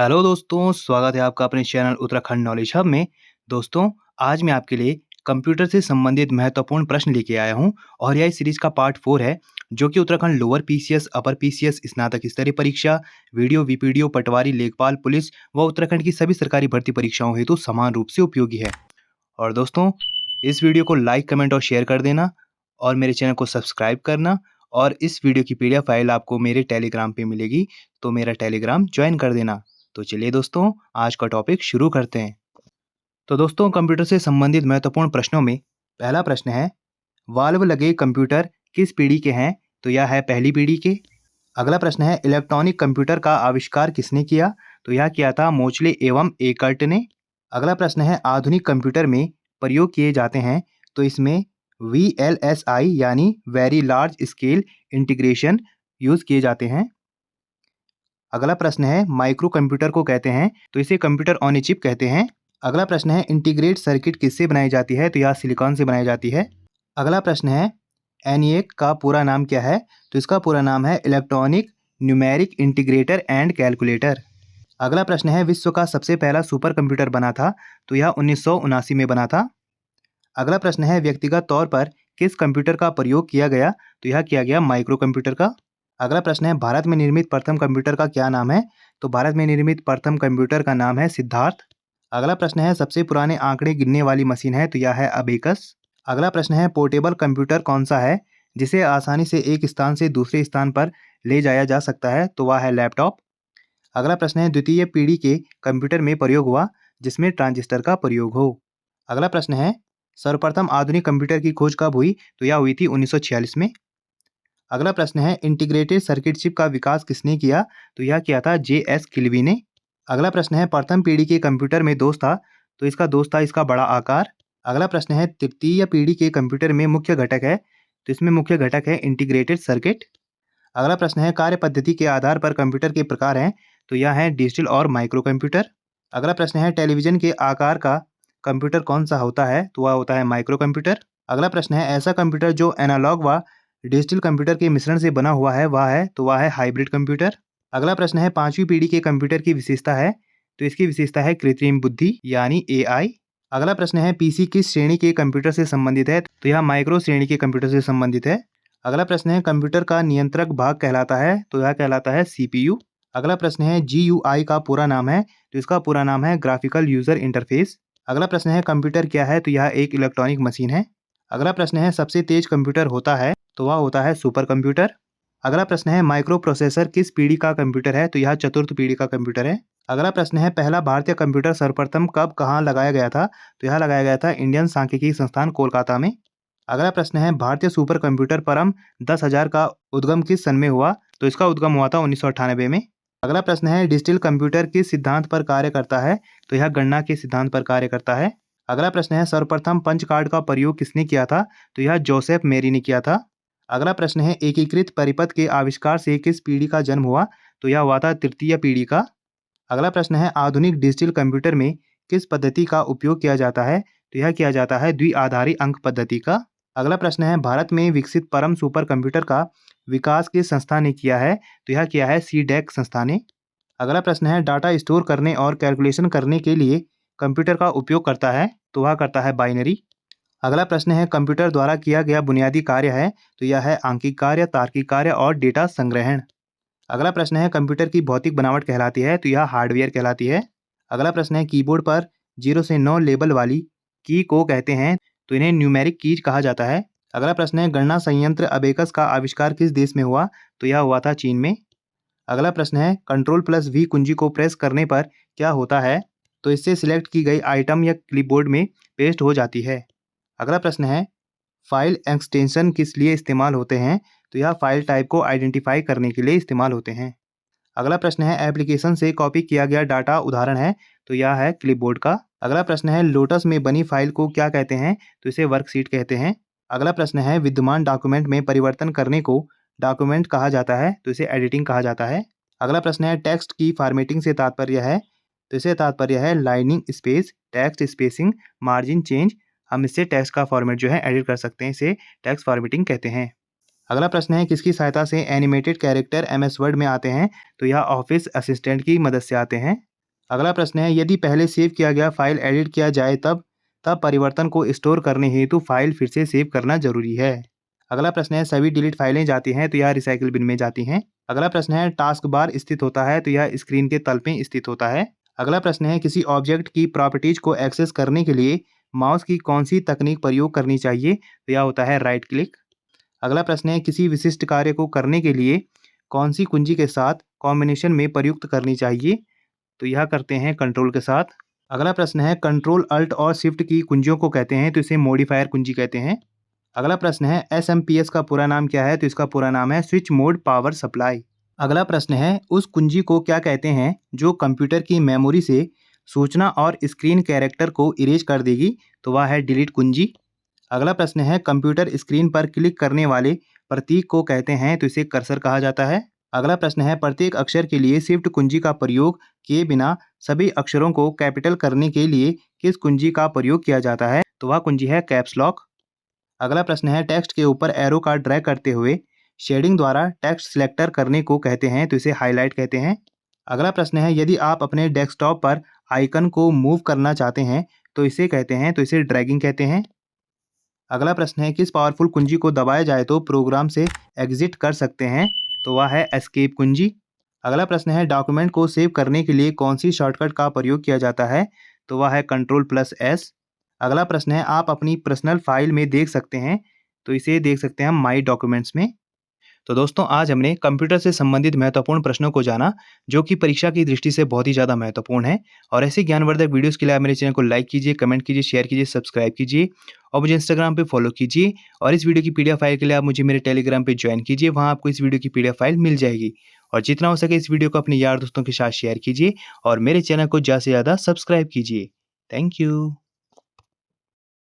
Hello दोस्तों, स्वागत है आपका अपने चैनल उत्तराखंड नॉलेज हब में। दोस्तों, आज मैं आपके लिए कंप्यूटर से संबंधित महत्वपूर्ण प्रश्न लेके आया हूं और यह इस सीरीज का पार्ट 4 है, जो कि Uttarakhand lower PCS, upper PCS, स्नातक स्तरीय परीक्षा, वीडियो, वीपीडीओ, पटवारी, लेखपाल, पुलिस व उत्तराखंड की सभी सरकारी भर्ती परीक्षाओं हेतु समान रूप से उपयोगी है। और दोस्तों, इस वीडियो को लाइक, कमेंट और शेयर कर देना और मेरे चैनल को सब्सक्राइब करना। और इस वीडियो की पीडीएफ फाइल आपको मेरे टेलीग्राम पे मिलेगी, तो मेरा टेलीग्राम ज्वाइन कर देना। तो चलिए दोस्तों, आज का टॉपिक शुरू करते हैं। तो दोस्तों, कंप्यूटर से संबंधित महत्वपूर्ण प्रश्नों में पहला प्रश्न है, वाल्व लगे कंप्यूटर किस पीढ़ी के हैं? तो यह है पहली पीढ़ी के। अगला प्रश्न है, इलेक्ट्रॉनिक कंप्यूटर का आविष्कार किसने किया? तो यह किया था मोचले एवं एकर्ट ने। अगला प्रश्न है, आधुनिक कंप्यूटर में प्रयोग किए जाते हैं, तो इसमें VLSI यानी very large scale integration use किए जाते हैं। अगला प्रश्न है, माइक्रो कंप्यूटर को कहते हैं, तो इसे कंप्यूटर ऑन ए चिप कहते हैं। अगला प्रश्न है, इंटीग्रेट सर्किट किससे बनाई जाती है? तो यह सिलिकॉन से बनाई जाती है। अगला प्रश्न है, ENIAC का पूरा नाम क्या है? तो इसका पूरा नाम है electronic numeric integrator and calculator. अगला प्रश्न है, विश्व का सबसे पहला सुपर कंप्यूटर बना था? तो यह 1979 में बना था। अगला प्रश्न है, व्यक्तिगत तौर पर किस कंप्यूटर का प्रयोग किया गया? तो यह किया गया माइक्रो कंप्यूटर का। अगला प्रश्न है, भारत में निर्मित प्रथम कंप्यूटर का क्या नाम है? तो भारत में निर्मित प्रथम कंप्यूटर का नाम है सिद्धार्थ। अगला प्रश्न है, सबसे पुराने आंकड़े गिनने वाली मशीन है? तो यह है अबेकस। अगला प्रश्न है, पोर्टेबल कंप्यूटर कौन सा है जिसे आसानी से एक स्थान से दूसरे स्थान पर ले जाया जा सकता है? तो वह है लैपटॉप। अगला प्रश्न है, द्वितीय पीढ़ी के कंप्यूटर में प्रयोग हुआ जिसमें ट्रांजिस्टर का प्रयोग हो। अगला प्रश्न है, सर्वप्रथम आधुनिक कंप्यूटर की खोज कब हुई? तो यह हुई थी 1946 में। अगला प्रश्न है, इंटीग्रेटेड सर्किट चिप का विकास किसने किया? तो यह किया था JS किल्वी ने। अगला प्रश्न है, प्रथम पीढ़ी के कंप्यूटर में दोष था? तो इसका दोष था इसका बड़ा आकार। अगला प्रश्न है, तृतीय पीढ़ी के कंप्यूटर में मुख्य घटक है? तो इसमें मुख्य घटक है इंटीग्रेटेड सर्किट। अगला प्रश्न है, कार्य पद्धति के आधार पर कंप्यूटर के प्रकार हैं? तो यह है डिजिटल और माइक्रो कंप्यूटर। अगला प्रश्न है, टेलीविजन के आकार का कंप्यूटर कौन सा होता है? तो वह होता है माइक्रो कंप्यूटर। अगला प्रश्न है, ऐसा कंप्यूटर जो एनालॉग व डिजिटल कंप्यूटर के मिश्रण से बना हुआ है वह है हाइब्रिड कंप्यूटर। अगला प्रश्न है, पांचवी पीढ़ी के कंप्यूटर की विशेषता है? तो इसकी विशेषता है कृत्रिम बुद्धि यानी AI। अगला प्रश्न है, पीसी किस श्रेणी के कंप्यूटर से संबंधित है? तो यह माइक्रो श्रेणी के कंप्यूटर से संबंधित है। अगला प्रश्न है, कंप्यूटर का नियंत्रक भाग कहलाता है? तो यह कहलाता है CPU। अगला प्रश्न है, GUI का पूरा नाम है? तो इसका पूरा नाम है ग्राफिकल यूजर इंटरफेस। अगला प्रश्न है, कंप्यूटर क्या है? तो यह एक इलेक्ट्रॉनिक मशीन है। अगला प्रश्न है, सबसे तेज कंप्यूटर होता है? तो वह होता है सुपर कंप्यूटर। अगला प्रश्न है, माइक्रो प्रोसेसर किस पीढ़ी का कंप्यूटर है? तो यह चतुर्थ पीढ़ी का कंप्यूटर है। अगला प्रश्न है, पहला भारतीय कंप्यूटर सर्वप्रथम कब कहाँ लगाया गया था? तो यह लगाया गया था इंडियन सांख्यिकी संस्थान कोलकाता में। अगला प्रश्न है, भारतीय सुपर कंप्यूटर परम 10,000 का उद्गम किस सन में हुआ? तो इसका उद्गम हुआ था 1998 में। अगला प्रश्न है, डिजिटल कंप्यूटर किस सिद्धांत पर कार्य करता है? तो यह गणना के सिद्धांत पर कार्य करता है। अगला प्रश्न है, सर्वप्रथम पंच कार्ड का प्रयोग किसने किया था? तो यह जोसेफ मेरी ने किया था। अगला प्रश्न है, एकीकृत परिपथ के आविष्कार से किस पीढ़ी का जन्म हुआ? तो यह हुआ था तृतीय पीढ़ी का। अगला प्रश्न है, आधुनिक डिजिटल कंप्यूटर में किस पद्धति का उपयोग किया जाता है? तो यह किया जाता है द्विआधारी अंक पद्धति का। अगला प्रश्न है, भारत में विकसित परम सुपर कंप्यूटर का विकास किस संस्था ने किया है? तो यह किया है CDEC संस्था ने। अगला प्रश्न है, डाटा स्टोर करने और कैलकुलेशन करने के लिए कंप्यूटर का उपयोग करता है? तो वह करता है बाइनरी। अगला प्रश्न है, कंप्यूटर द्वारा किया गया बुनियादी कार्य है? तो यह है आंकिक कार्य, तार्किक कार्य और डेटा संग्रहण। अगला प्रश्न है, कंप्यूटर की भौतिक बनावट कहलाती है? तो यह हार्डवेयर कहलाती है। अगला प्रश्न है, कीबोर्ड पर 0 से 9 लेबल वाली की को कहते हैं? तो इन्हें न्यूमेरिक कीज कहा जाता है। अगला प्रश्न है, गणना संयंत्र अबेकस का आविष्कार किस देश में हुआ? तो यह हुआ था चीन में। अगला प्रश्न है, Ctrl+V कुंजी को प्रेस करने पर क्या होता है? तो इससे सिलेक्ट की गई आइटम या क्लिपबोर्ड में पेस्ट हो जाती है। अगला प्रश्न है, फाइल एक्सटेंशन किस लिए इस्तेमाल होते हैं? तो यह फाइल टाइप को आइडेंटिफाई करने के लिए इस्तेमाल होते हैं। अगला प्रश्न है, एप्लीकेशन से कॉपी किया गया डाटा उदाहरण है? तो यह है क्लिपबोर्ड का। अगला प्रश्न है, लोटस में बनी फाइल को क्या कहते हैं? तो इसे वर्कशीट कहते हैं। अगला प्रश्न है, विद्यमान डॉक्यूमेंट में परिवर्तन करने को डॉक्यूमेंट कहा जाता है? तो इसे एडिटिंग कहा जाता है। अगला प्रश्न है, टेक्स्ट की फॉर्मेटिंग से तात्पर्य है? तो इसे तात्पर्य है lining space, text spacing, margin change. हम इससे टेक्स्ट का फॉर्मेट जो है एडिट कर सकते हैं, इसे टेक्स्ट फॉर्मेटिंग कहते हैं। अगला प्रश्न है, किसकी सहायता से एनिमेटेड कैरेक्टर MS वर्ड में आते हैं? तो यह ऑफिस असिस्टेंट की मदद से आते हैं। अगला प्रश्न है, यदि पहले सेव किया गया फाइल एडिट किया जाए तब परिवर्तन को स्टोर करने हेतु फाइल फिर से सेव करना जरूरी है। अगला प्रश्न है, सभी डिलीट फाइलें जाती हैं तो यह रिसाइकिल बिन में जाती हैं। अगला प्रश्न है, टास्क बार स्थित होता है तो यह स्क्रीन के तल पे स्थित होता है। अगला प्रश्न है, किसी ऑब्जेक्ट की प्रॉपर्टीज को एक्सेस करने के लिए माउस की कौन सी तकनीक प्रयोग करनी चाहिए, तो यह होता है राइट क्लिक। अगला प्रश्न है, किसी विशिष्ट कार्य को करने के लिए कौन सी कुंजी के साथ कॉम्बिनेशन में प्रयुक्त करनी चाहिए, तो यह करते हैं कंट्रोल के साथ। अगला प्रश्न है, कंट्रोल अल्ट और शिफ्ट की कुंजियों को कहते हैं तो इसे मॉडिफायर कुंजी कहते हैं। अगला प्रश्न है, एसएमपीएस का पूरा नाम क्या है, तो इसका पूरा नाम है स्विच मोड पावर सप्लाई। अगला प्रश्न है, उस कुंजी को क्या कहते हैं जो कंप्यूटर की मेमोरी से सूचना और स्क्रीन कैरेक्टर को इरेज कर देगी, तो वह है डिलीट कुंजी। अगला प्रश्न है, कंप्यूटर स्क्रीन पर क्लिक करने वाले प्रतीक को कहते हैं तो इसे कर्सर कहा जाता है। अगला प्रश्न है, प्रत्येक अक्षर के लिए शिफ्ट कुंजी का प्रयोग किए बिना सभी अक्षरों को कैपिटल करने के लिए किस कुंजी का प्रयोग किया जाता है, तो वह कुंजी है कैप्स लॉक। अगला प्रश्न है, टेक्स्ट के ऊपर एरो का ड्रैग करते हुए शेडिंग द्वारा टेक्स्ट सिलेक्टर करने को कहते हैं तो इसे हाईलाइट कहते हैं। अगला प्रश्न है, यदि आप अपने डेस्कटॉप पर आइकन को मूव करना चाहते हैं तो इसे कहते हैं तो इसे ड्रैगिंग कहते हैं। अगला प्रश्न है, किस पावरफुल कुंजी को दबाया जाए तो प्रोग्राम से एग्जिट कर सकते हैं, तो वह है एस्केप कुंजी। अगला प्रश्न है, डॉक्यूमेंट को सेव करने के लिए कौन सी शॉर्टकट का प्रयोग किया जाता है, तो वह है कंट्रोल+S। अगला प्रश्न है, आप अपनी पर्सनल फाइल में देख सकते हैं, तो इसे देख सकते हैं हम माई डॉक्यूमेंट्स में। तो दोस्तों, आज हमने कंप्यूटर से संबंधित महत्वपूर्ण प्रश्नों को जाना, जो कि परीक्षा की दृष्टि से बहुत ही ज़्यादा महत्वपूर्ण है। और ऐसे ज्ञानवर्धक वीडियोस के लिए आप मेरे चैनल को लाइक कीजिए, कमेंट कीजिए, शेयर कीजिए, सब्सक्राइब कीजिए और मुझे इंस्टाग्राम पे फॉलो कीजिए। और इस वीडियो की पीडीएफ फाइल के लिए आप मुझे मेरे टेलीग्राम पे ज्वाइन कीजिए, वहाँ आपको इस वीडियो की पीडीएफ फाइल मिल जाएगी। और जितना हो सके इस वीडियो को अपने यार दोस्तों के साथ शेयर कीजिए और मेरे चैनल को ज़्यादा से ज़्यादा सब्सक्राइब कीजिए। Thank you.